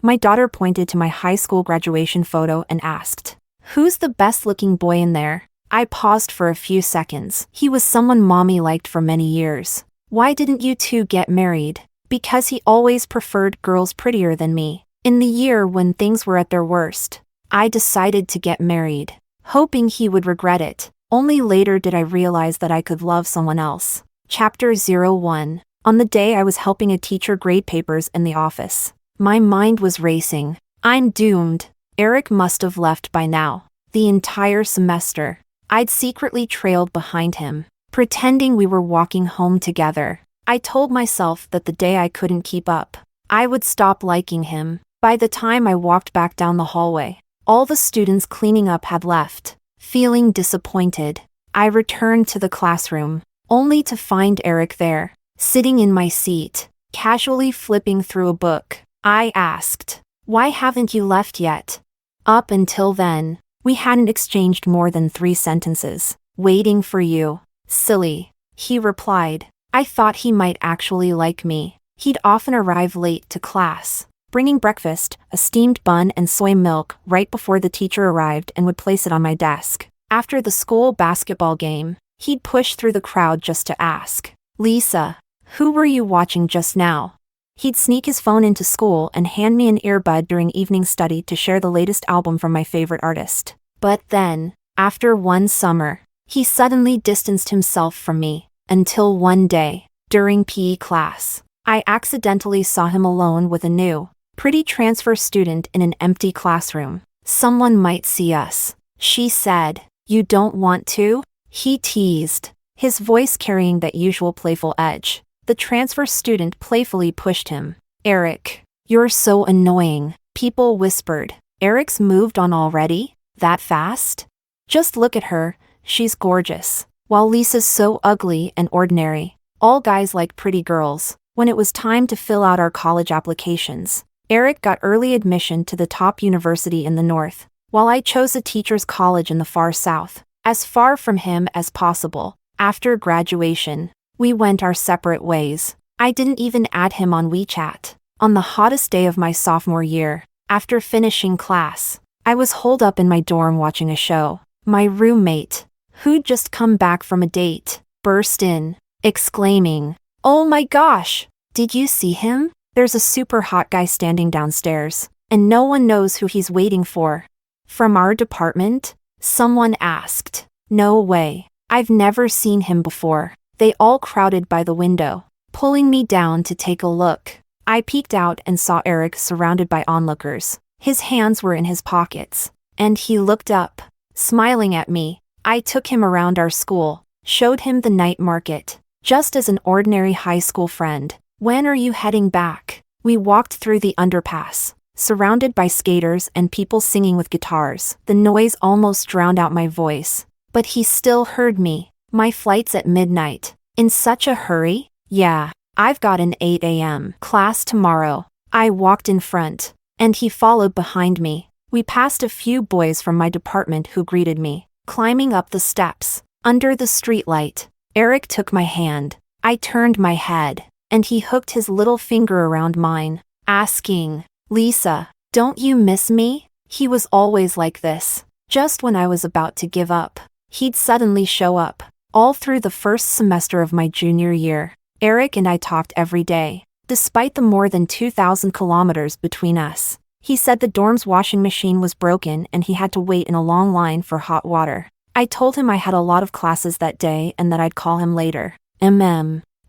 My daughter pointed to my high school graduation photo and asked, "Who's the best-looking boy in there?" I paused for a few seconds. He was someone Mommy liked for many years. Why didn't you two get married? Because he always preferred girls prettier than me. In the year when things were at their worst, I decided to get married, hoping he would regret it. Only later did I realize that I could love someone else. Chapter 01. On the day I was helping a teacher grade papers in the office, my mind was racing. I'm doomed. Eric must have left by now. The entire semester, I'd secretly trailed behind him, pretending we were walking home together. I told myself that the day I couldn't keep up, I would stop liking him. By the time I walked back down the hallway, all the students cleaning up had left. Feeling disappointed, I returned to the classroom, only to find Eric there, sitting in my seat, casually flipping through a book. I asked, "Why haven't you left yet?" Up until then, we hadn't exchanged more than 3 sentences. "Waiting for you, silly," he replied. I thought he might actually like me. He'd often arrive late to class, bringing breakfast, a steamed bun and soy milk, right before the teacher arrived, and would place it on my desk. After the school basketball game, he'd push through the crowd just to ask, "Lisa, who were you watching just now?" He'd sneak his phone into school and hand me an earbud during evening study to share the latest album from my favorite artist. But then, after one summer, he suddenly distanced himself from me, until one day, during PE class, I accidentally saw him alone with a new, pretty transfer student in an empty classroom. "Someone might see us," she said. "You don't want to?" He teased, his voice carrying that usual playful edge. The transfer student playfully pushed him. "Eric, you're so annoying," people whispered. "Eric's moved on already? That fast? Just look at her, she's gorgeous. While Lisa's so ugly and ordinary. All guys like pretty girls." When it was time to fill out our college applications, Eric got early admission to the top university in the north, while I chose a teacher's college in the far south, as far from him as possible. After graduation, we went our separate ways. I didn't even add him on WeChat. On the hottest day of my sophomore year, after finishing class, I was holed up in my dorm watching a show. My roommate, who'd just come back from a date, burst in, exclaiming, "Oh my gosh, did you see him? There's a super hot guy standing downstairs, and no one knows who he's waiting for." "From our department?" someone asked. "No way. I've never seen him before." They all crowded by the window, pulling me down to take a look. I peeked out and saw Eric surrounded by onlookers. His hands were in his pockets, and he looked up, smiling at me. I took him around our school, showed him the night market, just as an ordinary high school friend. "When are you heading back?" We walked through the underpass, surrounded by skaters and people singing with guitars. The noise almost drowned out my voice, but he still heard me. "My flight's at midnight." "In such a hurry?" "Yeah, I've got an 8 a.m. class tomorrow." I walked in front, and he followed behind me. We passed a few boys from my department who greeted me. Climbing up the steps, under the streetlight, Eric took my hand. I turned my head, and he hooked his little finger around mine, asking, "Lisa, don't you miss me?" He was always like this. Just when I was about to give up, he'd suddenly show up. All through the first semester of my junior year, Eric and I talked every day, despite the more than 2,000 kilometers between us. He said the dorm's washing machine was broken and he had to wait in a long line for hot water. I told him I had a lot of classes that day and that I'd call him later.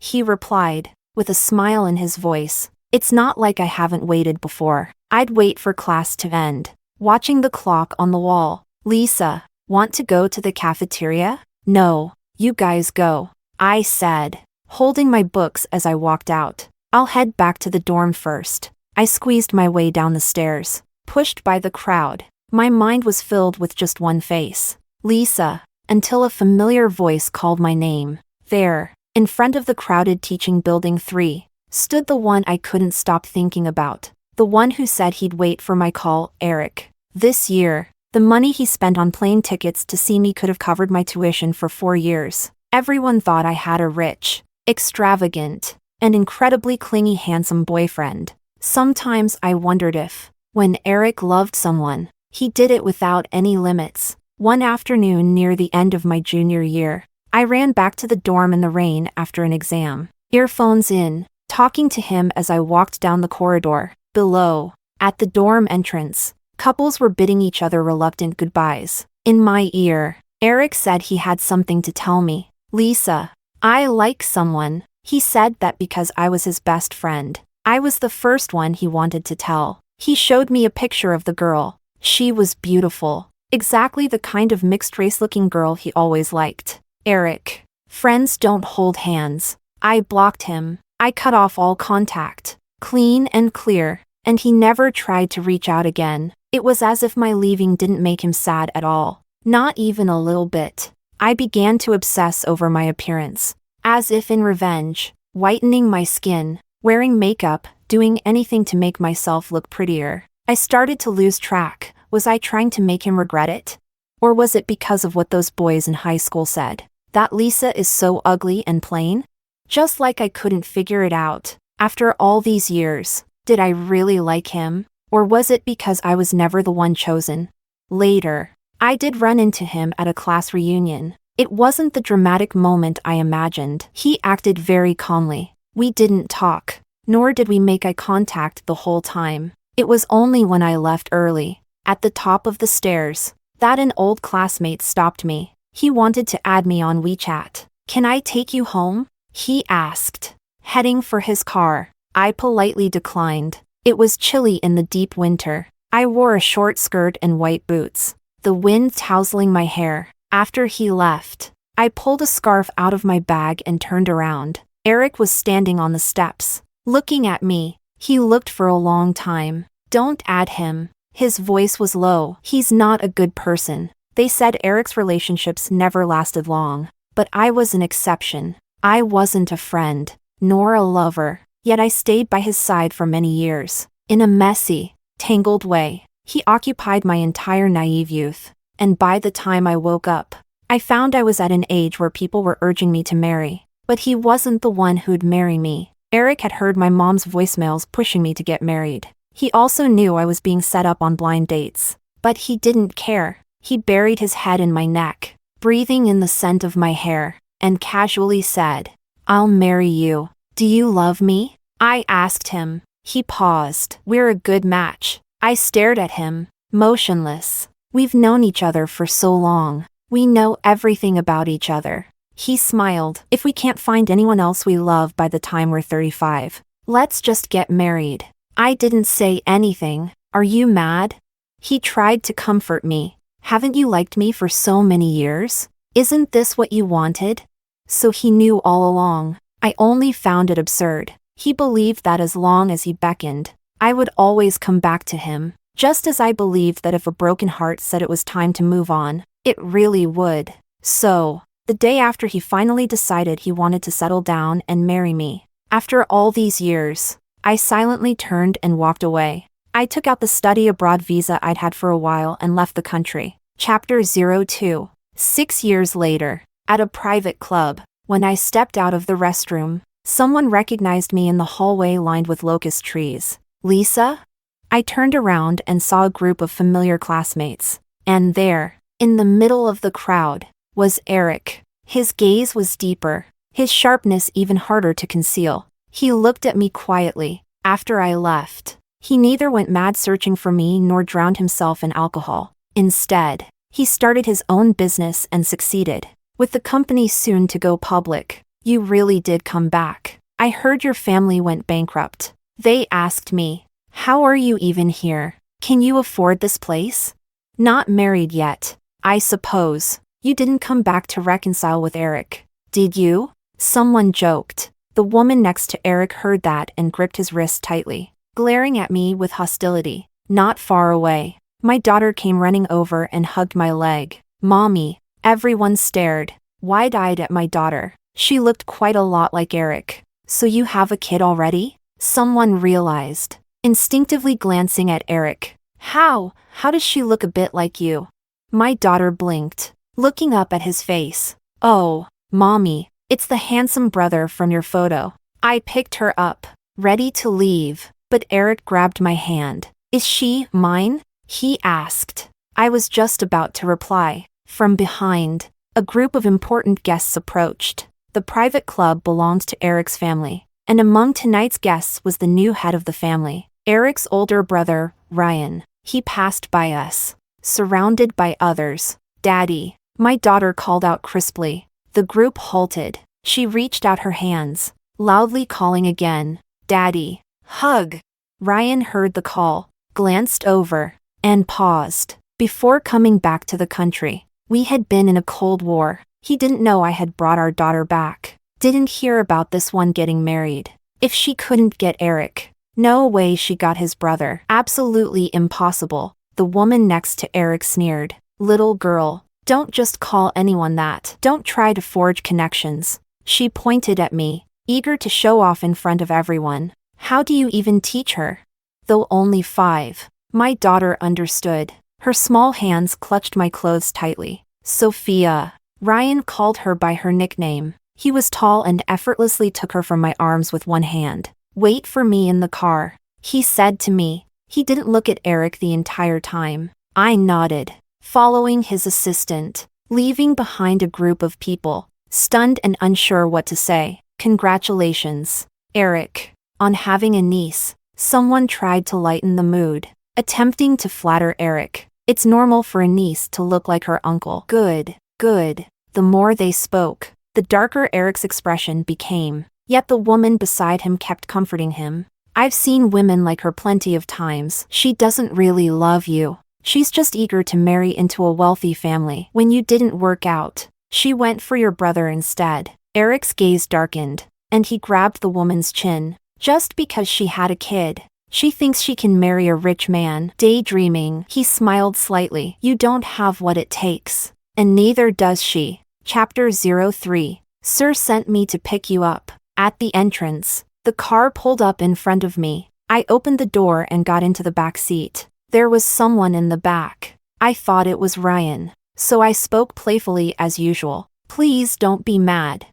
He replied, with a smile in his voice. "It's not like I haven't waited before." I'd wait for class to end, watching the clock on the wall. "Lisa, want to go to the cafeteria?" "No, you guys go," I said, holding my books as I walked out. "I'll head back to the dorm first." I squeezed my way down the stairs, pushed by the crowd. My mind was filled with just one face, Lisa, until a familiar voice called my name. There, in front of the crowded teaching building 3, stood the one I couldn't stop thinking about, the one who said he'd wait for my call, Eric. This year, the money he spent on plane tickets to see me could have covered my tuition for 4 years. Everyone thought I had a rich, extravagant, and incredibly clingy handsome boyfriend. Sometimes I wondered if, when Eric loved someone, he did it without any limits. One afternoon near the end of my junior year, I ran back to the dorm in the rain after an exam, earphones in, talking to him as I walked down the corridor. Below, at the dorm entrance, couples were bidding each other reluctant goodbyes. In my ear, Eric said he had something to tell me. Lisa, I like someone. He said that because I was his best friend. I was the first one he wanted to tell. He showed me a picture of the girl. She was beautiful. Exactly the kind of mixed-race looking girl he always liked. Eric. Friends don't hold hands. I blocked him. I cut off all contact. Clean and clear. And he never tried to reach out again. It was as if my leaving didn't make him sad at all. Not even a little bit. I began to obsess over my appearance. As if in revenge. Whitening my skin. Wearing makeup. Doing anything to make myself look prettier. I started to lose track. Was I trying to make him regret it? Or was it because of what those boys in high school said? That Lisa is so ugly and plain? Just like I couldn't figure it out. After all these years, did I really like him? Or was it because I was never the one chosen? Later, I did run into him at a class reunion. It wasn't the dramatic moment I imagined. He acted very calmly. We didn't talk, nor did we make eye contact the whole time. It was only when I left early, at the top of the stairs, that an old classmate stopped me. He wanted to add me on WeChat. Can I take you home? He asked. Heading for his car, I politely declined. It was chilly in the deep winter. I wore a short skirt and white boots, the wind tousling my hair. After he left, I pulled a scarf out of my bag and turned around. Eric was standing on the steps, looking at me. He looked for a long time. Don't add him. His voice was low. He's not a good person. They said Eric's relationships never lasted long. But I was an exception. I wasn't a friend, nor a lover. Yet I stayed by his side for many years. In a messy, tangled way, he occupied my entire naive youth. And by the time I woke up, I found I was at an age where people were urging me to marry. But he wasn't the one who'd marry me. Eric had heard my mom's voicemails pushing me to get married. He also knew I was being set up on blind dates. But he didn't care. He buried his head in my neck, breathing in the scent of my hair, and casually said, I'll marry you. Do you love me? I asked him. He paused. We're a good match. I stared at him, motionless. We've known each other for so long. We know everything about each other. He smiled. If we can't find anyone else we love by the time we're 35, let's just get married. I didn't say anything. Are you mad? He tried to comfort me. Haven't you liked me for so many years? Isn't this what you wanted? So he knew all along. I only found it absurd. He believed that as long as he beckoned, I would always come back to him. Just as I believed that if a broken heart said it was time to move on, it really would. So, the day after he finally decided he wanted to settle down and marry me, after all these years, I silently turned and walked away. I took out the study abroad visa I'd had for a while and left the country. Chapter 02. 6 years later, at a private club, when I stepped out of the restroom, someone recognized me in the hallway lined with locust trees. Lisa? I turned around and saw a group of familiar classmates. And there, in the middle of the crowd, was Eric. His gaze was deeper, his sharpness even harder to conceal. He looked at me quietly. After I left, he neither went mad searching for me nor drowned himself in alcohol. Instead, he started his own business and succeeded. With the company soon to go public, you really did come back. I heard your family went bankrupt. They asked me, how are you even here? Can you afford this place? Not married yet, I suppose. You didn't come back to reconcile with Eric, did you? Someone joked. The woman next to Eric heard that and gripped his wrist tightly, glaring at me with hostility. Not far away, my daughter came running over and hugged my leg. Mommy. Everyone stared, wide-eyed at my daughter. She looked quite a lot like Eric. So you have a kid already? Someone realized, instinctively glancing at Eric. How does she look a bit like you? My daughter blinked, looking up at his face. Oh, Mommy, it's the handsome brother from your photo. I picked her up, ready to leave, But Eric grabbed my hand. Is she mine? He asked. I was just about to reply. From behind, a group of important guests approached. The private club belonged to Eric's family, and among tonight's guests was the new head of the family, Eric's older brother, Ryan. He passed by us, surrounded by others. Daddy, my daughter called out crisply. The group halted. She reached out her hands, loudly calling again. Daddy. Hug. Ryan heard the call, glanced over, and paused. Before coming back to the country, we had been in a Cold War. He didn't know I had brought our daughter back. Didn't hear about this one getting married. If she couldn't get Eric, no way she got his brother. Absolutely impossible. The woman next to Eric sneered. Little girl, don't just call anyone that. Don't try to forge connections. She pointed at me, eager to show off in front of everyone. How do you even teach her? Though only 5, my daughter understood. Her small hands clutched my clothes tightly. Sophia. Ryan called her by her nickname. He was tall and effortlessly took her from my arms with one hand. Wait for me in the car, he said to me. He didn't look at Eric the entire time. I nodded, following his assistant, leaving behind a group of people, stunned and unsure what to say. Congratulations, Eric, on having a niece. Someone tried to lighten the mood, attempting to flatter Eric. It's normal for a niece to look like her uncle. Good, good. The more they spoke, the darker Eric's expression became. Yet the woman beside him kept comforting him. I've seen women like her plenty of times. She doesn't really love you. She's just eager to marry into a wealthy family. When you didn't work out, she went for your brother instead. Eric's gaze darkened, and he grabbed the woman's chin. Just because she had a kid, she thinks she can marry a rich man. Daydreaming. He smiled slightly. You don't have what it takes. And neither does she. Chapter 03. Sir sent me to pick you up. At the entrance, the car pulled up in front of me. I opened the door and got into the back seat. There was someone in the back. I thought it was Ryan, so I spoke playfully as usual. Please don't be mad.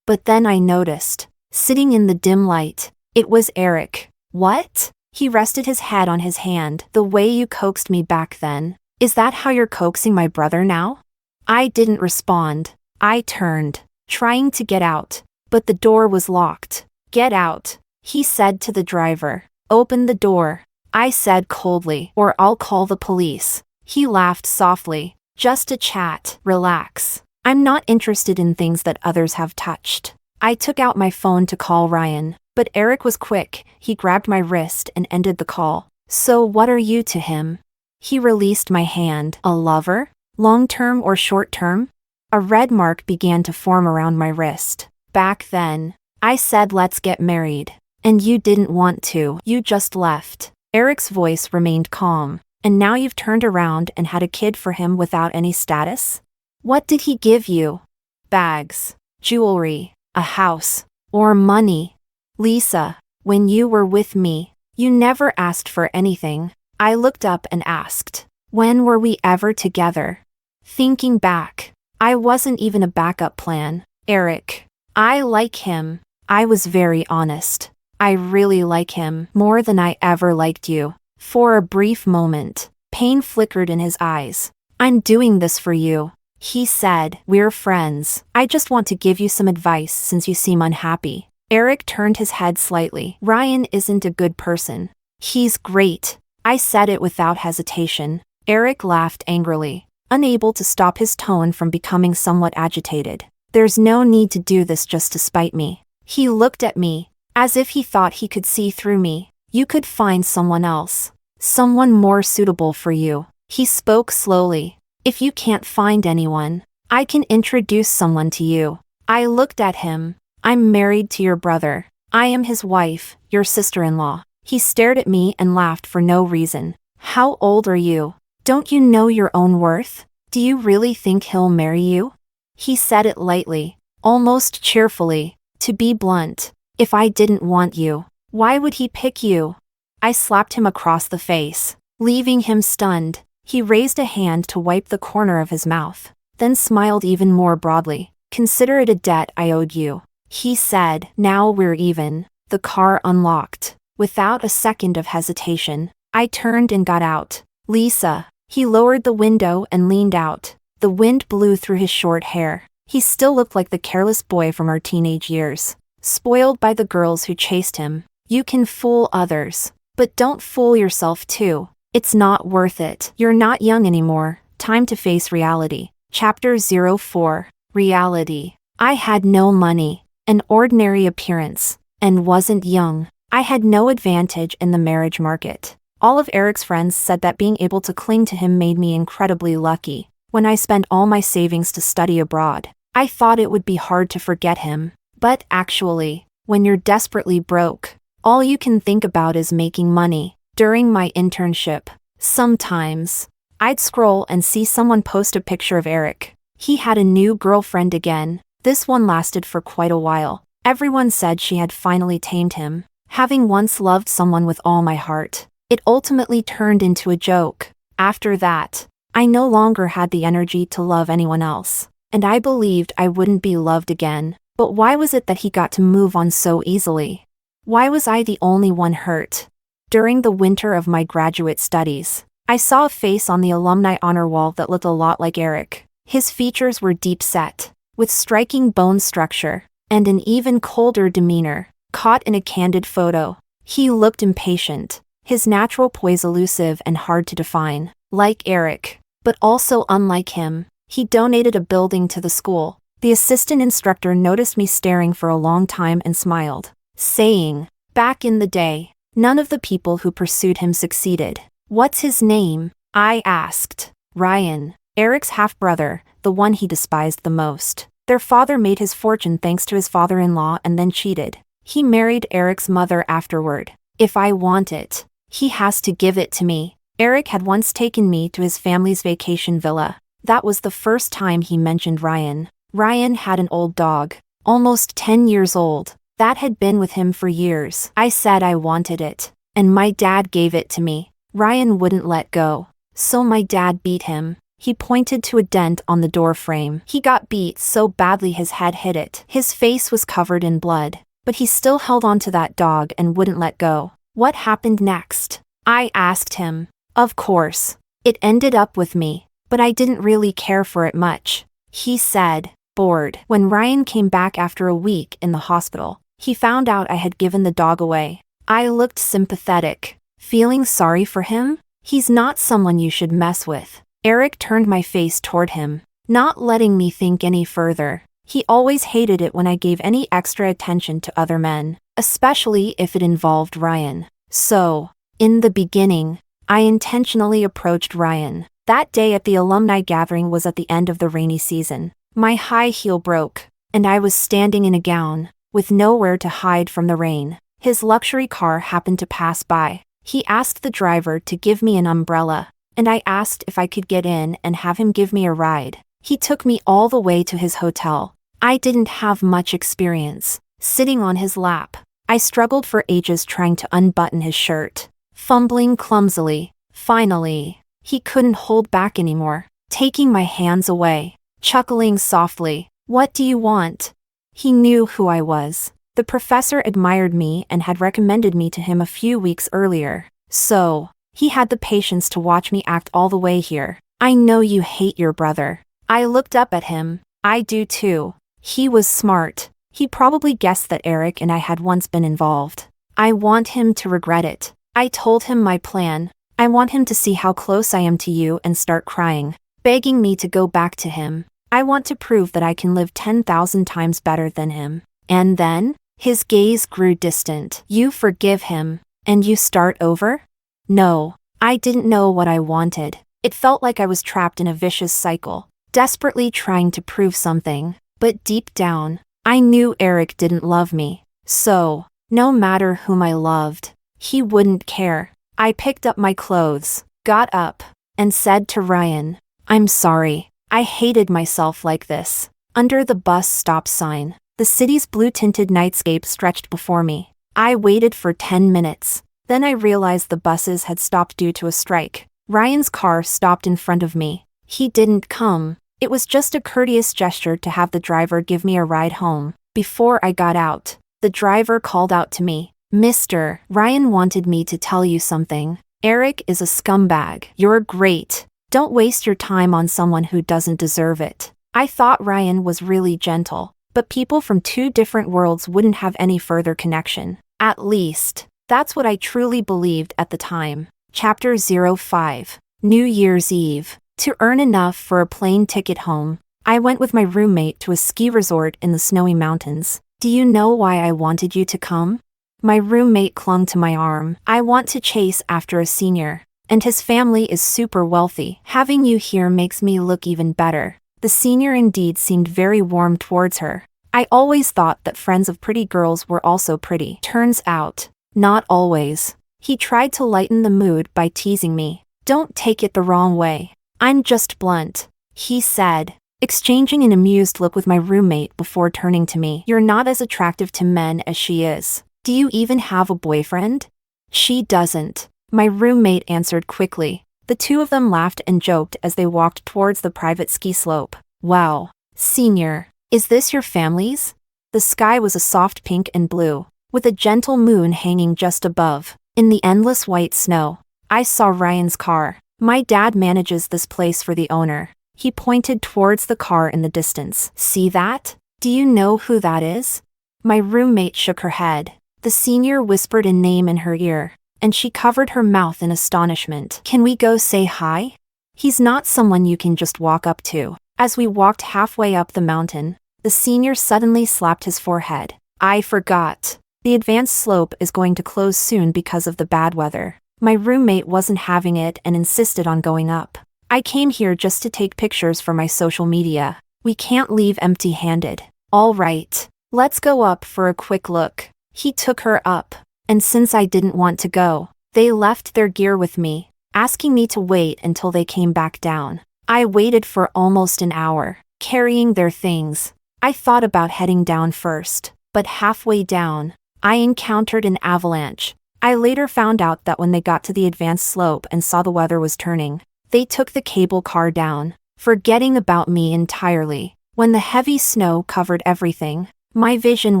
But then I noticed, sitting in the dim light, it was Eric. What? He rested his head on his hand. The way you coaxed me back then. Is that how you're coaxing my brother now? I didn't respond. I turned, trying to get out, but the door was locked. Get out, he said to the driver. Open the door, I said coldly, or I'll call the police. He laughed softly. Just a chat. Relax. I'm not interested in things that others have touched. I took out my phone to call Ryan, but Eric was quick. He grabbed my wrist and ended the call. So what are you to him? He released my hand. A lover? Long-term or short-term? A red mark began to form around my wrist. Back then, I said let's get married. And you didn't want to. You just left. Eric's voice remained calm. And now you've turned around and had a kid for him without any status? What did he give you? Bags, jewelry, a house, or money? Lisa, when you were with me, you never asked for anything. I looked up and asked, when were we ever together? Thinking back, I wasn't even a backup plan. Eric, I like him. I was very honest. I really like him more than I ever liked you. For a brief moment, pain flickered in his eyes. I'm doing this for you, he said. We're friends. I just want to give you some advice since you seem unhappy. Eric turned his head slightly. Ryan isn't a good person. He's great. I said it without hesitation. Eric laughed angrily, unable to stop his tone from becoming somewhat agitated. There's no need to do this just to spite me. He looked at me, as if he thought he could see through me. You could find someone else. Someone more suitable for you. He spoke slowly. If you can't find anyone, I can introduce someone to you. I looked at him. I'm married to your brother. I am his wife, your sister-in-law. He stared at me and laughed for no reason. How old are you? Don't you know your own worth? Do you really think he'll marry you? He said it lightly, almost cheerfully. To be blunt, if I didn't want you, why would he pick you? I slapped him across the face, leaving him stunned. He raised a hand to wipe the corner of his mouth, then smiled even more broadly. Consider it a debt I owed you. He said, now we're even. The car unlocked. Without a second of hesitation, I turned and got out. Lisa. He lowered the window and leaned out. The wind blew through his short hair. He still looked like the careless boy from our teenage years, spoiled by the girls who chased him. You can fool others, but don't fool yourself too. It's not worth it. You're not young anymore. Time to face reality. Chapter 04. Reality. I had no money, an ordinary appearance, and wasn't young. I had no advantage in the marriage market. All of Eric's friends said that being able to cling to him made me incredibly lucky. When I spent all my savings to study abroad, I thought it would be hard to forget him. But actually, when you're desperately broke, all you can think about is making money. During my internship, sometimes, I'd scroll and see someone post a picture of Eric. He had a new girlfriend again. This one lasted for quite a while. Everyone said she had finally tamed him. Having once loved someone with all my heart, it ultimately turned into a joke. After that, I no longer had the energy to love anyone else, and I believed I wouldn't be loved again. But why was it that he got to move on so easily? Why was I the only one hurt? During the winter of my graduate studies, I saw a face on the alumni honor wall that looked a lot like Eric. His features were deep set, with striking bone structure, and an even colder demeanor. Caught in a candid photo, he looked impatient, his natural poise elusive and hard to define. Like Eric, but also unlike him, he donated a building to the school. The assistant instructor noticed me staring for a long time and smiled, saying, "Back in the day, none of the people who pursued him succeeded." "What's his name?" I asked. "Ryan, Eric's half-brother, the one he despised the most. Their father made his fortune thanks to his father-in-law and then cheated. He married Eric's mother afterward. If I want it, he has to give it to me." Eric had once taken me to his family's vacation villa. That was the first time he mentioned Ryan. Ryan had an old dog, almost 10 years old, that had been with him for years. I said I wanted it, and my dad gave it to me. Ryan wouldn't let go, so my dad beat him. He pointed to a dent on the door frame. He got beat so badly his head hit it. His face was covered in blood, but he still held on to that dog and wouldn't let go. "What happened next?" I asked him. "Of course, it ended up with me, but I didn't really care for it much," he said, bored. When Ryan came back after a week in the hospital, he found out I had given the dog away. I looked sympathetic, feeling sorry for him. "He's not someone you should mess with." Eric turned my face toward him, not letting me think any further. He always hated it when I gave any extra attention to other men, especially if it involved Ryan. So, in the beginning, I intentionally approached Ryan. That day at the alumni gathering was at the end of the rainy season. My high heel broke, and I was standing in a gown, with nowhere to hide from the rain. His luxury car happened to pass by. He asked the driver to give me an umbrella, and I asked if I could get in and have him give me a ride. He took me all the way to his hotel. I didn't have much experience. Sitting on his lap, I struggled for ages trying to unbutton his shirt, fumbling clumsily. Finally, he couldn't hold back anymore, taking my hands away, chuckling softly. "What do you want?" He knew who I was. The professor admired me and had recommended me to him a few weeks earlier. So, he had the patience to watch me act all the way here. "I know you hate your brother." I looked up at him. "I do too." He was smart. He probably guessed that Eric and I had once been involved. "I want him to regret it." I told him my plan. "I want him to see how close I am to you and start crying, begging me to go back to him. I want to prove that I can live 10,000 times better than him." And then, his gaze grew distant. "You forgive him, and you start over?" No, I didn't know what I wanted. It felt like I was trapped in a vicious cycle, desperately trying to prove something. But deep down, I knew Eric didn't love me. So, no matter whom I loved, he wouldn't care. I picked up my clothes, got up, and said to Ryan, "I'm sorry. I hated myself like this." Under the bus stop sign, the city's blue-tinted nightscape stretched before me. I waited for 10 minutes. Then I realized the buses had stopped due to a strike. Ryan's car stopped in front of me. He didn't come. It was just a courteous gesture to have the driver give me a ride home. Before I got out, the driver called out to me, Mr. Ryan wanted me to tell you something. Eric is a scumbag. You're great. Don't waste your time on someone who doesn't deserve it. I thought Ryan was really gentle, but people from two different worlds wouldn't have any further connection. At least, that's what I truly believed at the time. Chapter 05. New Year's Eve. To earn enough for a plane ticket home, I went with my roommate to a ski resort in the snowy mountains. Do you know why I wanted you to come? My roommate clung to my arm. I want to chase after a senior, and his family is super wealthy. Having you here makes me look even better. The senior indeed seemed very warm towards her. I always thought that friends of pretty girls were also pretty. Turns out, not always. He tried to lighten the mood by teasing me. Don't take it the wrong way. I'm just blunt, he said, exchanging an amused look with my roommate before turning to me. You're not as attractive to men as she is. Do you even have a boyfriend? She doesn't. My roommate answered quickly. The two of them laughed and joked as they walked towards the private ski slope. Wow. Senior, is this your family's? The sky was a soft pink and blue, with a gentle moon hanging just above. In the endless white snow, I saw Ryan's car. My dad manages this place for the owner. He pointed towards the car in the distance. See that? Do you know who that is? My roommate shook her head. The senior whispered a name in her ear, and she covered her mouth in astonishment. Can we go say hi? He's not someone you can just walk up to. As we walked halfway up the mountain, the senior suddenly slapped his forehead. I forgot. The advanced slope is going to close soon because of the bad weather. My roommate wasn't having it and insisted on going up. I came here just to take pictures for my social media. We can't leave empty-handed. All right, let's go up for a quick look. He took her up, and since I didn't want to go, they left their gear with me, asking me to wait until they came back down. I waited for almost an hour, carrying their things. I thought about heading down first, but halfway down, I encountered an avalanche. I later found out that when they got to the advanced slope and saw the weather was turning, they took the cable car down, forgetting about me entirely. When the heavy snow covered everything, my vision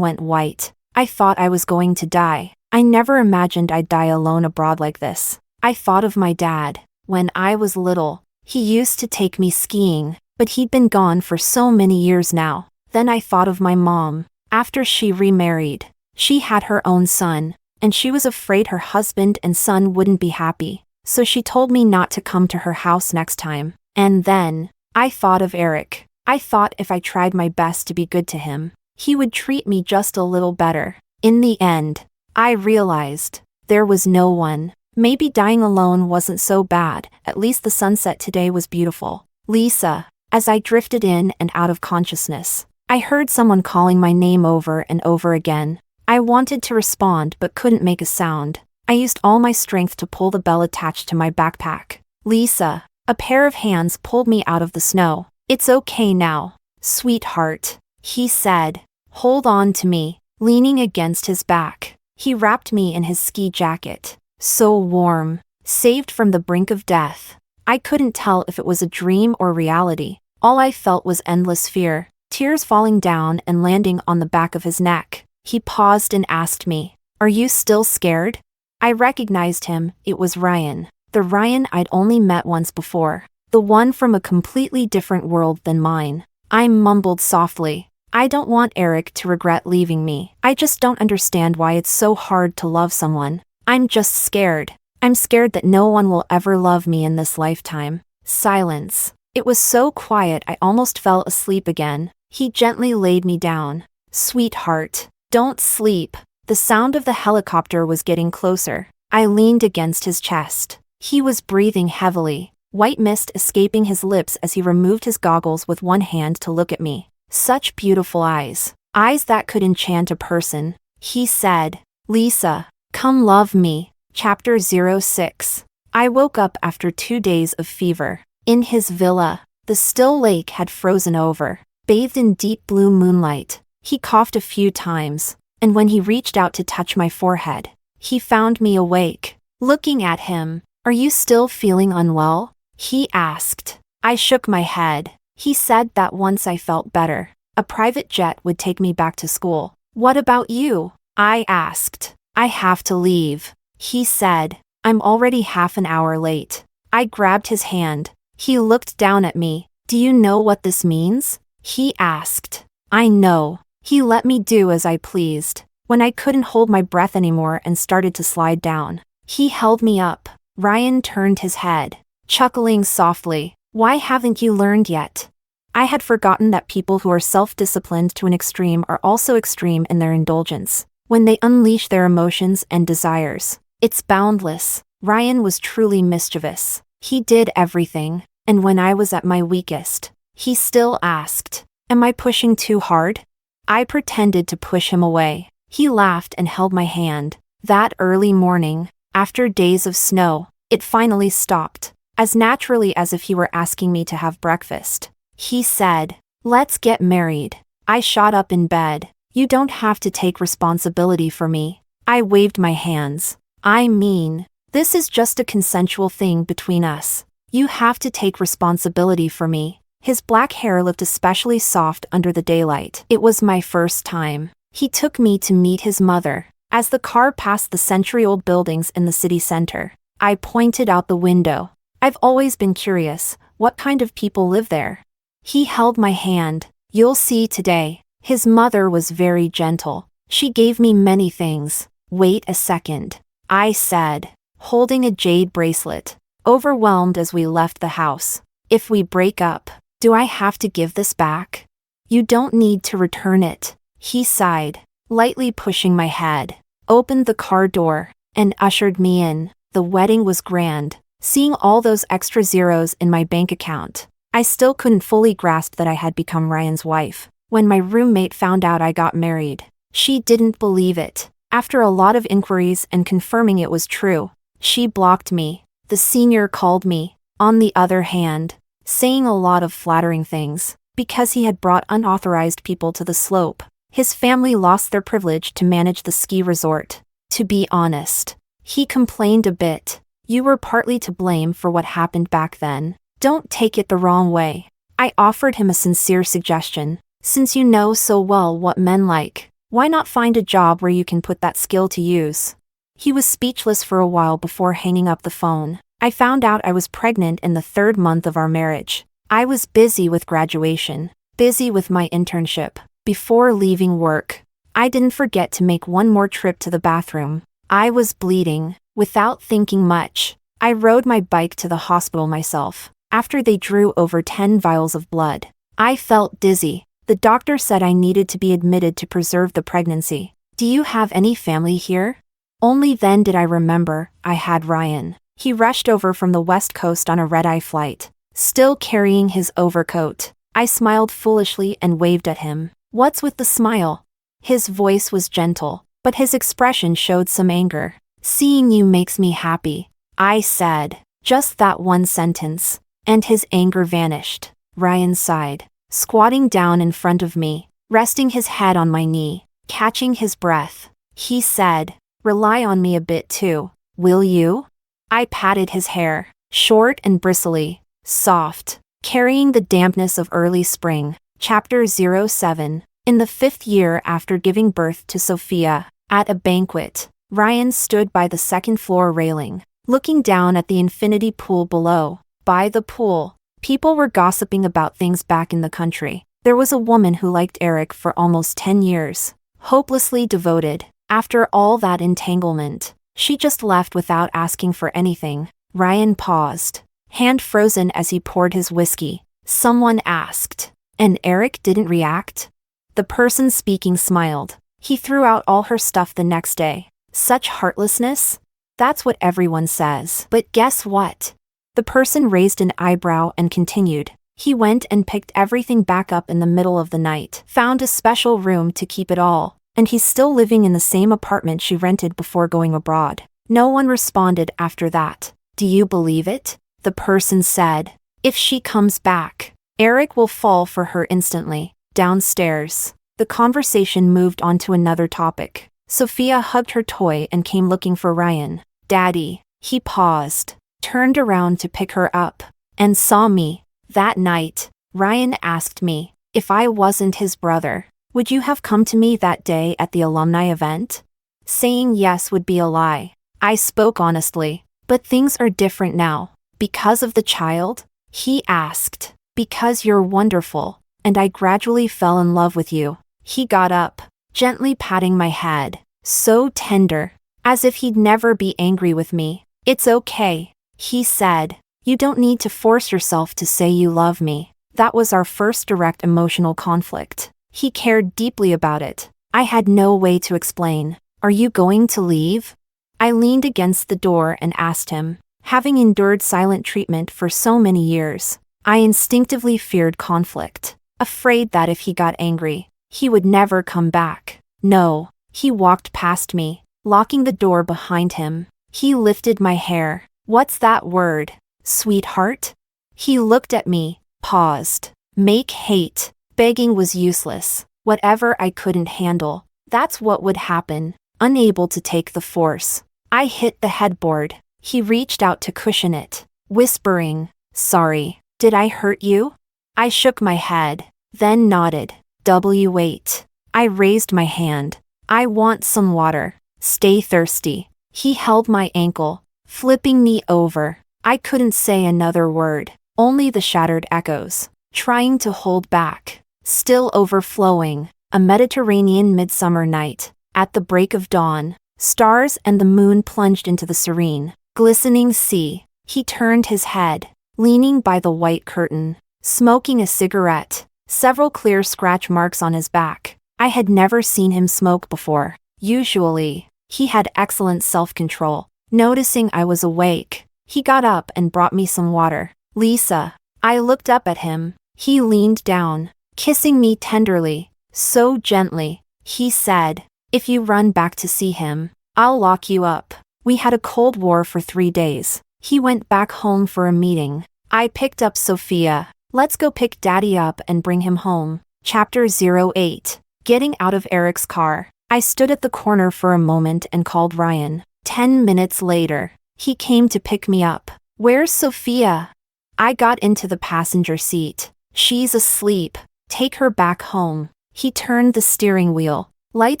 went white. I thought I was going to die. I never imagined I'd die alone abroad like this. I thought of my dad. When I was little, he used to take me skiing, but he'd been gone for so many years now. Then I thought of my mom. After she remarried, she had her own son, and she was afraid her husband and son wouldn't be happy, so she told me not to come to her house next time. And then, I thought of Eric. I thought if I tried my best to be good to him, he would treat me just a little better. In the end, I realized there was no one. Maybe dying alone wasn't so bad. At least the sunset today was beautiful. Lisa. As I drifted in and out of consciousness, I heard someone calling my name over and over again. I wanted to respond but couldn't make a sound. I used all my strength to pull the bell attached to my backpack. Lisa. A pair of hands pulled me out of the snow. It's okay now, sweetheart, he said. Hold on to me. Leaning against his back, he wrapped me in his ski jacket. So warm, saved from the brink of death. I couldn't tell if it was a dream or reality. All I felt was endless fear, tears falling down and landing on the back of his neck. He paused and asked me, "Are you still scared?" I recognized him. It was Ryan. The Ryan I'd only met once before. The one from a completely different world than mine. I mumbled softly, "I don't want Eric to regret leaving me. I just don't understand why it's so hard to love someone. I'm just scared. I'm scared that no one will ever love me in this lifetime." Silence. It was so quiet I almost fell asleep again. He gently laid me down. "Sweetheart, don't sleep." The sound of the helicopter was getting closer. I leaned against his chest. He was breathing heavily, white mist escaping his lips as he removed his goggles with one hand to look at me. Such beautiful eyes. Eyes that could enchant a person. He said, "Lisa, come love me." Chapter 06. I woke up after 2 days of fever. In his villa, the still lake had frozen over, bathed in deep blue moonlight. He coughed a few times, and when he reached out to touch my forehead, he found me awake. Looking at him, "Are you still feeling unwell?" he asked. I shook my head. He said that once I felt better, a private jet would take me back to school. "What about you?" I asked. I have to leave, he said. I'm already half an hour late. I grabbed his hand. He looked down at me. Do you know what this means? He asked. I know. He let me do as I pleased. When I couldn't hold my breath anymore and started to slide down, he held me up. Ryan turned his head, chuckling softly. Why haven't you learned yet? I had forgotten that people who are self-disciplined to an extreme are also extreme in their indulgence. When they unleash their emotions and desires, it's boundless. Ryan was truly mischievous. He did everything, and when I was at my weakest, he still asked, "Am I pushing too hard?" I pretended to push him away. He laughed and held my hand. That early morning, after days of snow, it finally stopped, as naturally as if he were asking me to have breakfast. He said, "Let's get married." I shot up in bed. "You don't have to take responsibility for me." I waved my hands. "I mean, this is just a consensual thing between us. You have to take responsibility for me." His black hair looked especially soft under the daylight. It was my first time. He took me to meet his mother. As the car passed the century-old buildings in the city center, I pointed out the window. I've always been curious, what kind of people live there? He held my hand. "You'll see today." His mother was very gentle. She gave me many things. "Wait a second," I said, holding a jade bracelet, overwhelmed as we left the house. "If we break up, do I have to give this back?" "You don't need to return it," he sighed, lightly pushing my head, opened the car door, and ushered me in. The wedding was grand. Seeing all those extra zeros in my bank account, I still couldn't fully grasp that I had become Ryan's wife. When my roommate found out I got married, she didn't believe it. After a lot of inquiries and confirming it was true, she blocked me. The senior called me, on the other hand, saying a lot of flattering things, because he had brought unauthorized people to the slope. His family lost their privilege to manage the ski resort. To be honest, he complained a bit. "You were partly to blame for what happened back then. Don't take it the wrong way." I offered him a sincere suggestion. "Since you know so well what men like, why not find a job where you can put that skill to use?" He was speechless for a while before hanging up the phone. I found out I was pregnant in the 3rd month of our marriage. I was busy with graduation, busy with my internship. Before leaving work, I didn't forget to make one more trip to the bathroom. I was bleeding. Without thinking much, I rode my bike to the hospital myself. After they drew over 10 vials of blood, I felt dizzy. The doctor said I needed to be admitted to preserve the pregnancy. "Do you have any family here?" Only then did I remember I had Ryan. He rushed over from the West Coast on a red-eye flight, still carrying his overcoat. I smiled foolishly and waved at him. "What's with the smile?" His voice was gentle, but his expression showed some anger. "Seeing you makes me happy," I said. Just that one sentence, and his anger vanished. Ryan sighed, squatting down in front of me, resting his head on my knee, catching his breath. He said, "Rely on me a bit too, will you?" I patted his hair, short and bristly, soft, carrying the dampness of early spring. Chapter 07. In the 5th year after giving birth to Sophia, at a banquet, Ryan stood by the 2nd floor railing, looking down at the infinity pool below. By the pool, people were gossiping about things back in the country. There was a woman who liked Eric for almost 10 years, hopelessly devoted. After all that entanglement, she just left without asking for anything. Ryan paused, hand frozen as he poured his whiskey. Someone asked, "And Eric didn't react?" The person speaking smiled. "He threw out all her stuff the next day." Such heartlessness? That's what everyone says. But guess what? The person raised an eyebrow and continued. "He went and picked everything back up in the middle of the night, found a special room to keep it all, and he's still living in the same apartment she rented before going abroad." No one responded after that. "Do you believe it?" the person said. "If she comes back, Eric will fall for her instantly." Downstairs, the conversation moved on to another topic. Sophia hugged her toy and came looking for Ryan. "Daddy." He paused, turned around to pick her up, and saw me. That night, Ryan asked me, "If I wasn't his brother, would you have come to me that day at the alumni event?" Saying yes would be a lie. I spoke honestly. But things are different now. Because of the child? He asked. Because you're wonderful, and I gradually fell in love with you. He got up, gently patting my head. So tender. As if he'd never be angry with me. It's okay, he said. You don't need to force yourself to say you love me. That was our first direct emotional conflict. He cared deeply about it. I had no way to explain. Are you going to leave? I leaned against the door and asked him. Having endured silent treatment for so many years, I instinctively feared conflict, afraid that if he got angry, he would never come back. No, he walked past me, locking the door behind him. He lifted my hair. What's that word? Sweetheart? He looked at me, paused. Make hate. Begging was useless. Whatever I couldn't handle, that's what would happen. Unable to take the force, I hit the headboard. He reached out to cushion it, whispering, sorry, did I hurt you? I shook my head, then nodded. Wait. I raised my hand. I want some water. Stay thirsty. He held my ankle, flipping me over. I couldn't say another word, only the shattered echoes, trying to hold back. Still overflowing, a Mediterranean midsummer night. At the break of dawn, stars and the moon plunged into the serene, glistening sea. He turned his head, leaning by the white curtain, smoking a cigarette, several clear scratch marks on his back. I had never seen him smoke before. Usually, he had excellent self-control. Noticing I was awake, he got up and brought me some water. Lisa. I looked up at him. He leaned down, kissing me tenderly, so gently. He said, if you run back to see him, I'll lock you up. We had a cold war for 3 days. He went back home for a meeting. I picked up Sophia. Let's go pick Daddy up and bring him home. Chapter 08. Getting out of Eric's car. I stood at the corner for a moment and called Ryan. 10 minutes later, he came to pick me up. Where's Sophia? I got into the passenger seat. She's asleep. Take her back home. He turned the steering wheel, light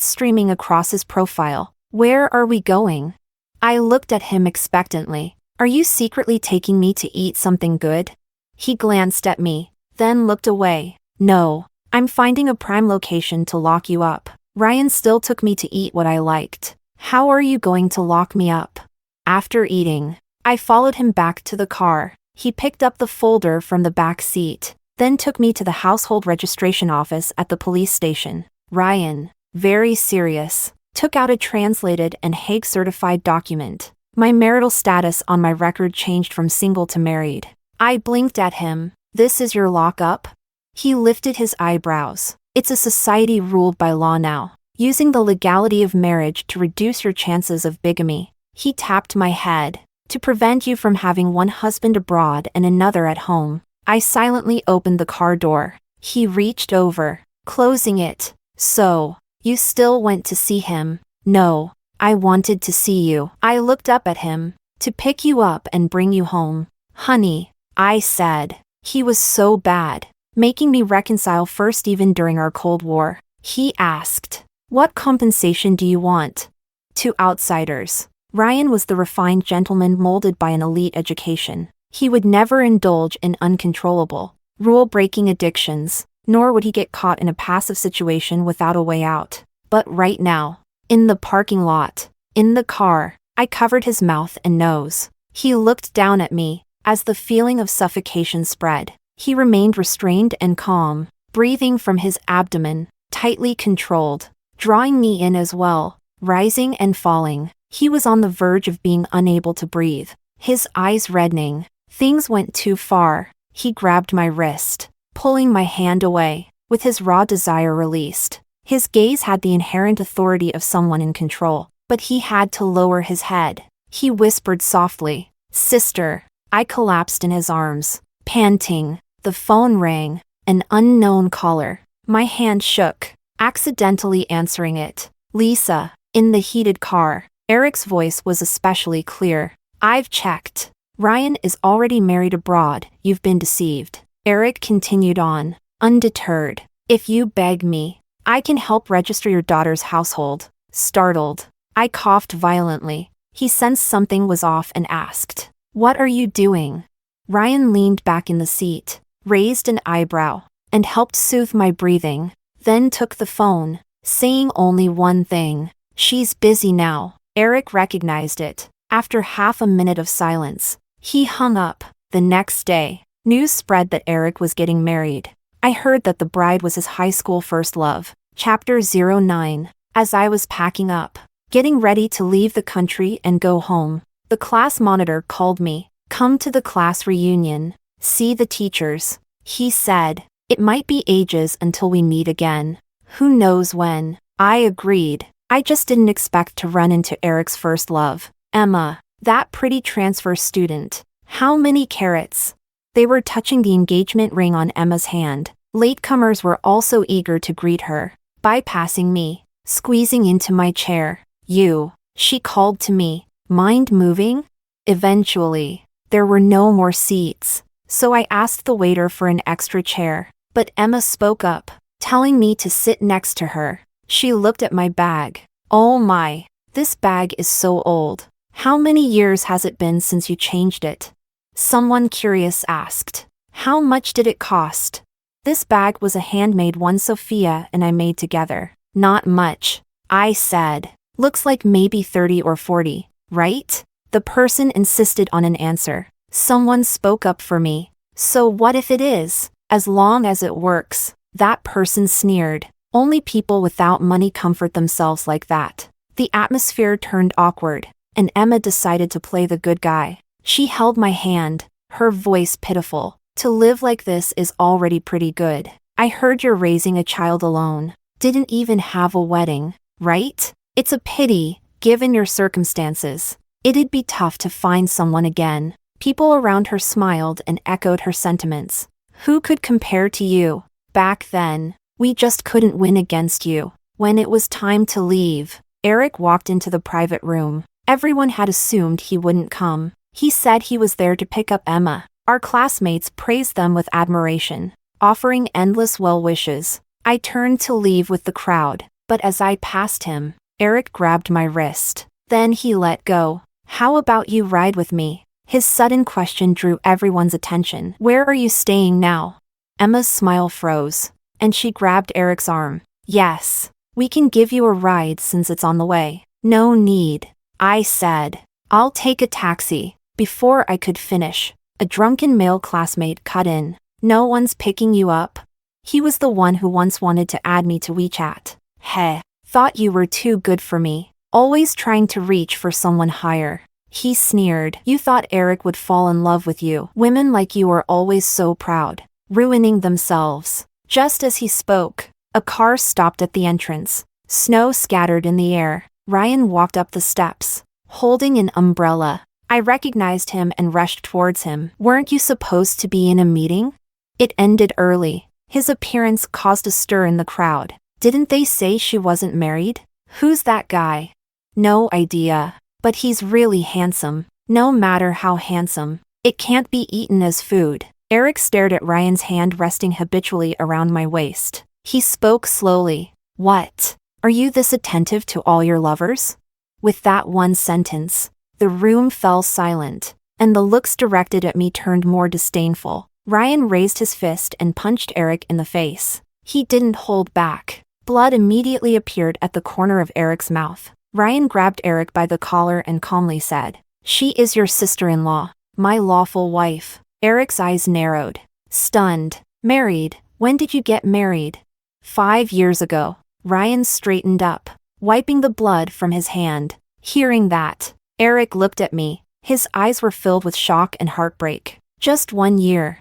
streaming across his profile. Where are we going? I looked at him expectantly. Are you secretly taking me to eat something good? He glanced at me, then looked away. No, I'm finding a prime location to lock you up. Ryan still took me to eat what I liked. How are you going to lock me up? After eating, I followed him back to the car. He picked up the folder from the back seat, then took me to the household registration office at the police station. Ryan, very serious, took out a translated and Hague-certified document. My marital status on my record changed from single to married. I blinked at him. This is your lockup? He lifted his eyebrows. It's a society ruled by law now, using the legality of marriage to reduce your chances of bigamy. He tapped my head. To prevent you from having one husband abroad and another at home. I silently opened the car door. He reached over, closing it. So, you still went to see him? No, I wanted to see you. I looked up at him. To pick you up and bring you home. Honey, I said. He was so bad, making me reconcile first even during our Cold War. He asked, what compensation do you want? To outsiders, Ryan was the refined gentleman molded by an elite education. He would never indulge in uncontrollable, rule-breaking addictions, nor would he get caught in a passive situation without a way out. But right now, in the parking lot, in the car, I covered his mouth and nose. He looked down at me. As the feeling of suffocation spread, he remained restrained and calm, breathing from his abdomen, tightly controlled, drawing me in as well, rising and falling. He was on the verge of being unable to breathe, his eyes reddening. Things went too far. He grabbed my wrist, pulling my hand away, with his raw desire released. His gaze had the inherent authority of someone in control, but he had to lower his head. He whispered softly, Sister. I collapsed in his arms, panting. The phone rang, an unknown caller. My hand shook, accidentally answering it. Lisa, in the heated car. Eric's voice was especially clear. I've checked. Ryan is already married abroad. You've been deceived. Eric continued on, undeterred. If you beg me, I can help register your daughter's household. Startled, I coughed violently. He sensed something was off and asked, "What are you doing?" Ryan leaned back in the seat, raised an eyebrow, and helped soothe my breathing, then took the phone, saying only one thing, "She's busy now." Eric recognized it. After half a minute of silence, he hung up. The next day, news spread that Eric was getting married. I heard that the bride was his high school first love. Chapter 09. As I was packing up, getting ready to leave the country and go home, the class monitor called me. "Come to the class reunion. See the teachers," he said. "It might be ages until we meet again. Who knows when?" I agreed. I just didn't expect to run into Eric's first love, Emma, that pretty transfer student. How many carats? They were touching the engagement ring on Emma's hand. Latecomers were also eager to greet her, bypassing me, squeezing into my chair. "You," she called to me. "Mind moving?" Eventually, there were no more seats, so I asked the waiter for an extra chair, but Emma spoke up, telling me to sit next to her. She looked at my bag. "Oh my, this bag is so old. How many years has it been since you changed it?" Someone curious asked. "How much did it cost?" This bag was a handmade one Sophia and I made together. "Not much," I said. "Looks like maybe 30 or 40, right?" The person insisted on an answer. Someone spoke up for me. "So what if it is? As long as it works." That person sneered. "Only people without money comfort themselves like that." The atmosphere turned awkward, and Emma decided to play the good guy. She held my hand, her voice pitiful. "To live like this is already pretty good. I heard you're raising a child alone. Didn't even have a wedding, right? It's a pity, given your circumstances. It'd be tough to find someone again." People around her smiled and echoed her sentiments. "Who could compare to you? Back then, we just couldn't win against you." When it was time to leave, Eric walked into the private room. Everyone had assumed he wouldn't come. He said he was there to pick up Emma. Our classmates praised them with admiration, offering endless well wishes. I turned to leave with the crowd, but as I passed him, Eric grabbed my wrist. Then he let go. "How about you ride with me?" His sudden question drew everyone's attention. "Where are you staying now?" Emma's smile froze, and she grabbed Eric's arm. "Yes, we can give you a ride since it's on the way." "No need," I said. "I'll take a taxi." Before I could finish, a drunken male classmate cut in. "No one's picking you up?" He was the one who once wanted to add me to WeChat. "Heh, thought you were too good for me. Always trying to reach for someone higher." He sneered. "You thought Eric would fall in love with you. Women like you are always so proud, ruining themselves." Just as he spoke, a car stopped at the entrance. Snow scattered in the air. Ryan walked up the steps, holding an umbrella. I recognized him and rushed towards him. "Weren't you supposed to be in a meeting?" It ended early. His appearance caused a stir in the crowd. "Didn't they say she wasn't married?" "Who's that guy?" "No idea. But he's really handsome." "No matter how handsome, it can't be eaten as food." Eric stared at Ryan's hand resting habitually around my waist. He spoke slowly. "What? Are you this attentive to all your lovers?" With that one sentence, the room fell silent, and the looks directed at me turned more disdainful. Ryan raised his fist and punched Eric in the face. He didn't hold back. Blood immediately appeared at the corner of Eric's mouth. Ryan grabbed Eric by the collar and calmly said, "She is your sister-in-law, my lawful wife." Eric's eyes narrowed. Stunned. "Married? When did you get married?" 5 years ago." Ryan straightened up, wiping the blood from his hand. Hearing that, Eric looked at me. His eyes were filled with shock and heartbreak. "Just 1 year.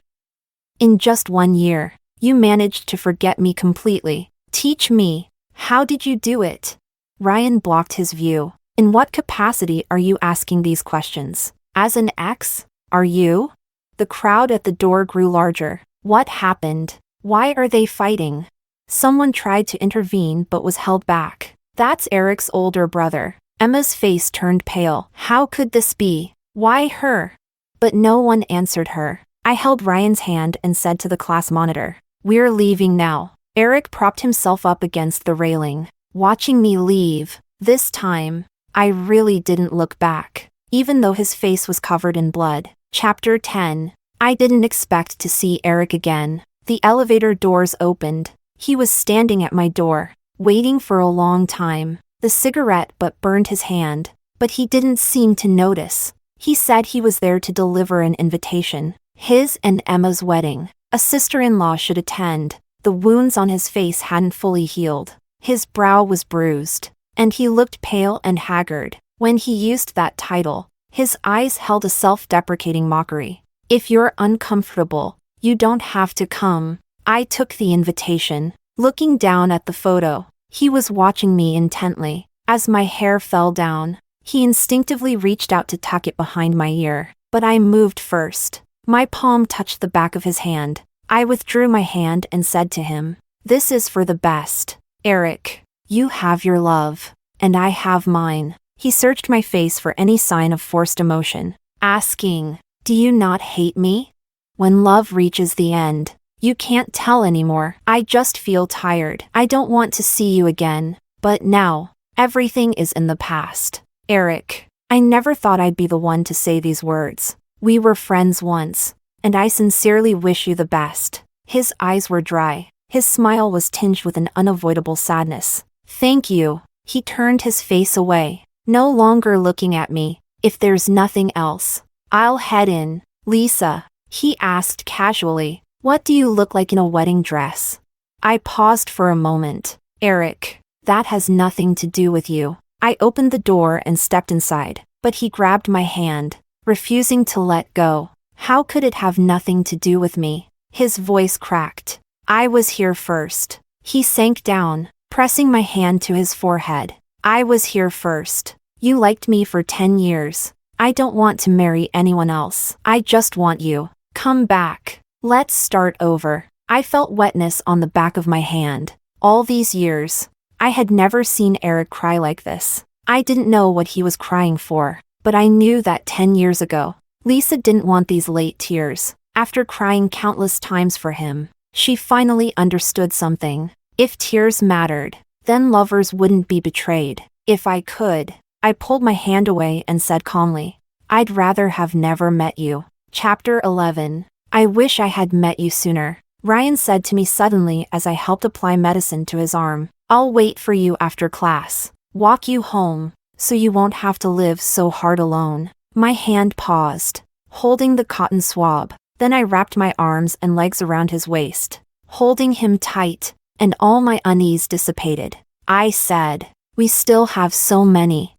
In just 1 year, you managed to forget me completely. Teach me. How did you do it?" Ryan blocked his view. "In what capacity are you asking these questions? As an ex? Are you?" The crowd at the door grew larger. What happened? Why are they fighting? Someone tried to intervene but was held back. "That's Eric's older brother." Emma's face turned pale. "How could this be? Why her?" But no one answered her. I held Ryan's hand and said to the class monitor, "We're leaving now." Eric propped himself up against the railing, watching me leave. This time, I really didn't look back, even though his face was covered in blood. Chapter 10. I didn't expect to see Eric again. The elevator doors opened. He was standing at my door, waiting for a long time. The cigarette butt burned his hand, but he didn't seem to notice. He said he was there to deliver an invitation. His and Emma's wedding. A sister-in-law should attend. The wounds on his face hadn't fully healed. His brow was bruised, and he looked pale and haggard. When he used that title, his eyes held a self-deprecating mockery. If you're uncomfortable, you don't have to come. I took the invitation. Looking down at the photo, he was watching me intently. As my hair fell down, he instinctively reached out to tuck it behind my ear, but I moved first. My palm touched the back of his hand. I withdrew my hand and said to him, "This is for the best. Eric, you have your love, and I have mine." He searched my face for any sign of forced emotion, asking, "Do you not hate me?" When love reaches the end, you can't tell anymore. I just feel tired. I don't want to see you again. But now, everything is in the past. Eric, I never thought I'd be the one to say these words. We were friends once, and I sincerely wish you the best. His eyes were dry. His smile was tinged with an unavoidable sadness. Thank you. He turned his face away, no longer looking at me. If there's nothing else, I'll head in. Lisa, he asked casually, what do you look like in a wedding dress? I paused for a moment. Eric, that has nothing to do with you. I opened the door and stepped inside, but he grabbed my hand, refusing to let go. How could it have nothing to do with me? His voice cracked. I was here first. He sank down, pressing my hand to his forehead. I was here first. You liked me for 10 years. I don't want to marry anyone else. I just want you. Come back. Let's start over. I felt wetness on the back of my hand. All these years, I had never seen Eric cry like this. I didn't know what he was crying for, but I knew that 10 years ago, Lisa didn't want these late tears. After crying countless times for him, she finally understood something. If tears mattered, then lovers wouldn't be betrayed. If I could, I pulled my hand away and said calmly, I'd rather have never met you. Chapter 11. I wish I had met you sooner, Ryan said to me suddenly as I helped apply medicine to his arm. I'll wait for you after class. Walk you home, so you won't have to live so hard alone. My hand paused, holding the cotton swab. Then I wrapped my arms and legs around his waist, holding him tight, and all my unease dissipated. I said, we still have so many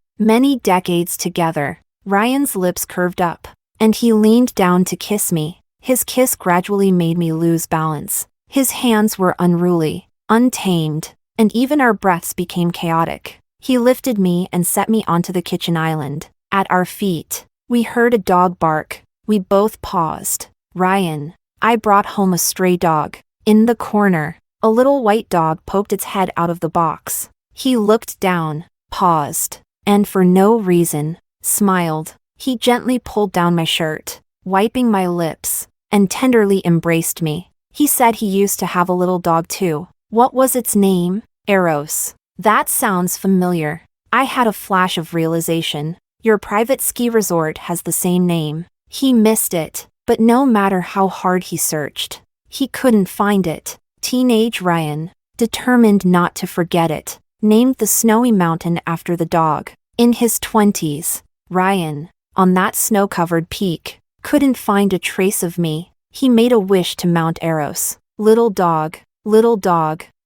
decades together. Ryan's lips curved up, and he leaned down to kiss me. His kiss gradually made me lose balance. His hands were unruly, untamed, and even our breaths became chaotic. He lifted me and set me onto the kitchen island. At our feet, we heard a dog bark. We both paused. Ryan, I brought home a stray dog. In the corner, a little white dog poked its head out of the box. He looked down, paused, and for no reason, smiled. He gently pulled down my shirt, wiping my lips, and tenderly embraced me. He said he used to have a little dog too. What was its name? Eros. That sounds familiar. I had a flash of realization. Your private ski resort has the same name. He missed it, but no matter how hard he searched, he couldn't find it. Teenage Ryan, determined not to forget it, named the snowy mountain after the dog. In his 20s, Ryan, on that snow-covered peak, couldn't find a trace of me. He made a wish to Mount Eros. Little dog,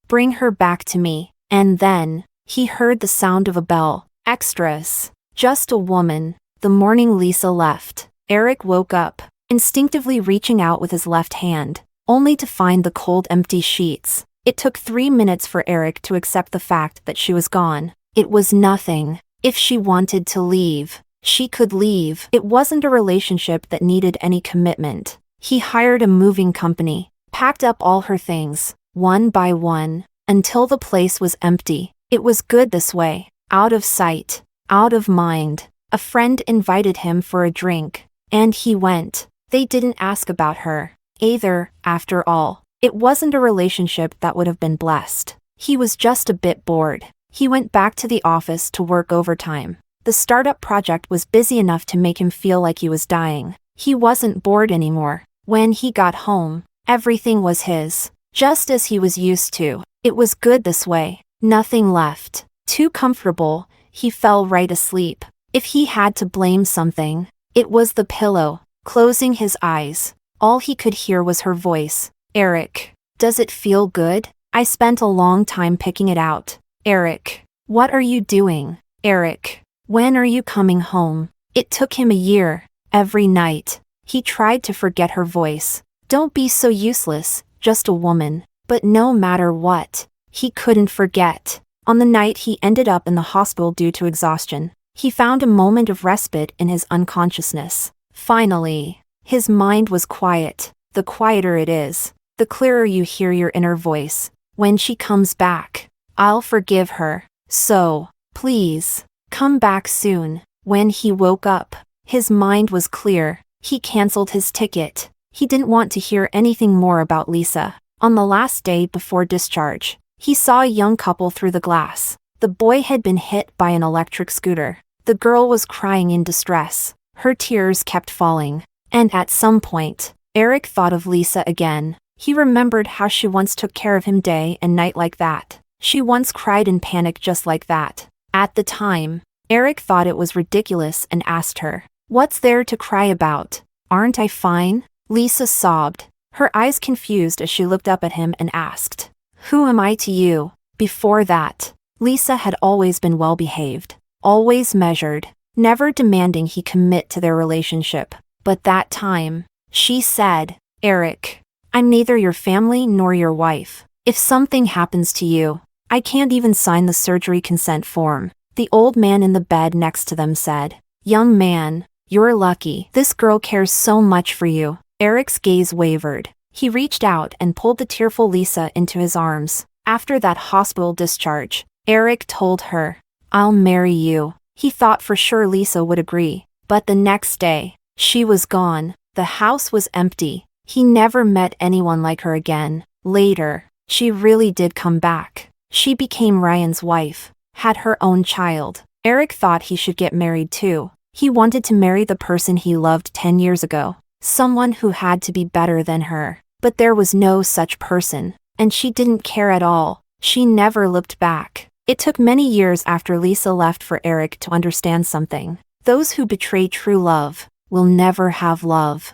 bring her back to me. And then, he heard the sound of a bell. Extras. Just a woman. The morning Lisa left, Eric woke up, instinctively reaching out with his left hand, only to find the cold, empty sheets. It took 3 minutes for Eric to accept the fact that she was gone. It was nothing. If she wanted to leave, she could leave. It wasn't a relationship that needed any commitment. He hired a moving company, packed up all her things, one by one, until the place was empty. It was good this way. Out of sight, out of mind. A friend invited him for a drink, and he went. They didn't ask about her either, after all. It wasn't a relationship that would have been blessed. He was just a bit bored. He went back to the office to work overtime. The The startup project was busy enough to make him feel like he was dying. He wasn't bored anymore. When he got home, everything was his, just as he was used to. It was good this way. Nothing left. Too comfortable, he fell right asleep. If he had to blame something, it was the pillow. Closing his eyes, all he could hear was her voice. Eric, does it feel good? I spent a long time picking it out. Eric, what are you doing? Eric, when are you coming home? It took him a year. Every night, he tried to forget her voice. Don't be so useless, just a woman. But no matter what, he couldn't forget. On the night he ended up in the hospital due to exhaustion, he found a moment of respite in his unconsciousness. Finally, his mind was quiet. The quieter it is, the clearer you hear your inner voice. When she comes back, I'll forgive her. So, please, come back soon. When he woke up, his mind was clear. He canceled his ticket. He didn't want to hear anything more about Lisa. On the last day before discharge, he saw a young couple through the glass. The boy had been hit by an electric scooter. The girl was crying in distress. Her tears kept falling. And at some point, Eric thought of Lisa again. He remembered how she once took care of him day and night like that. She once cried in panic just like that. At the time, Eric thought it was ridiculous and asked her, "What's there to cry about? Aren't I fine?" Lisa sobbed, her eyes confused as she looked up at him and asked, "Who am I to you?" Before that, Lisa had always been well-behaved, always measured, never demanding he commit to their relationship. But that time, she said, "Eric, I'm neither your family nor your wife. If something happens to you, I can't even sign the surgery consent form." The old man in the bed next to them said, "Young man, you're lucky. This girl cares so much for you." Eric's gaze wavered. He reached out and pulled the tearful Lisa into his arms. After that hospital discharge, Eric told her, "I'll marry you." He thought for sure Lisa would agree. But the next day, she was gone. The house was empty. He never met anyone like her again. Later, she really did come back. She became Ryan's wife, had her own child. Eric thought he should get married too. He wanted to marry the person he loved 10 years ago, someone who had to be better than her. But there was no such person, and she didn't care at all. She never looked back. It took many years after Lisa left for Eric to understand something. Those who betray true love will never have love.